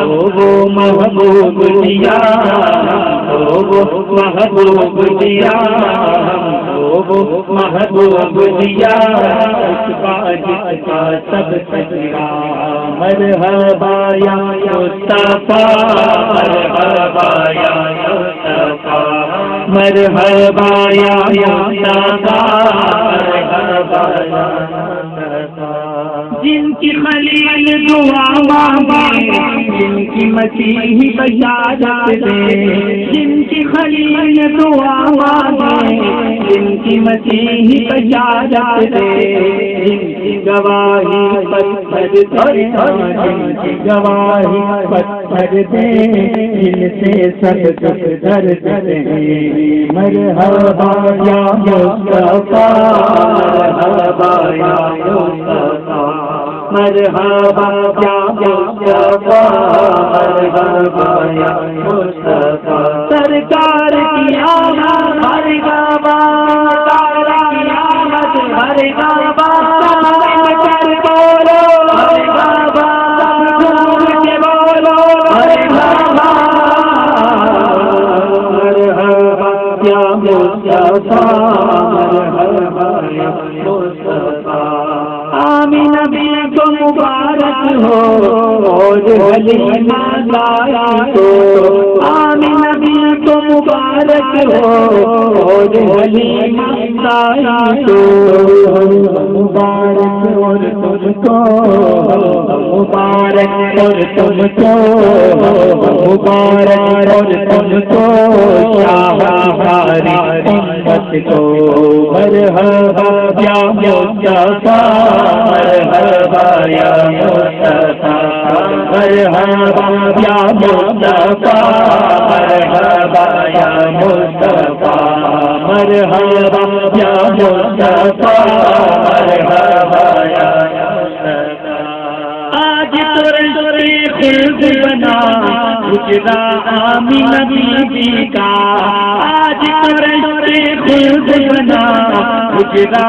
وہ محبوب دیا وہ محبوب دیا وہ محبوب دیا جس کا سب سجا مرحبا یا مصطفیٰ مرحبا یا مصطفیٰ مرحبا یا مصطفیٰ مرحبا یا مصطفیٰ جن کی خلیل دعا مانگے جن کی مسیحی بشارت دے جن کی خلیل دعا مانگے جن کی مسیحی بشارت دے جن کی گواہی پتھر دے جن کی گواہی پتھر دے جن سے سب کچھ درد دے مرحبا یا مصطفیٰ مرحبا یا مصطفیٰ مرحبا یا مصطفیٰ مرحبا یا مصطفیٰ سرکار کی آمد مرحبا سرکار کی آمد مرحبا کر بولو مرحبا جھوم کے بولو مرحبا مرحبا یا مصطفیٰ مرحبا یا مصطفیٰ آمین نبی کو مبارک ہو اور حلیمہ لائی ہو آمین نبی کو مبارک ہو اور حلیمہ لائی ہو مبارک اور تم کو مبارک اور تم کو مبارک اور تم کو شاہکاری امت کو مرحبا یا مصطفیٰ مرحبا یا مصطفیٰ مرحبا یا مصطفیٰ مرحبا یا مصطفیٰ مرحبا یا مصطفیٰ مرحبا یا مصطفیٰ آج ترے خلد بنا گزرا آمین بی کا آج ترے خلد بنا گزرا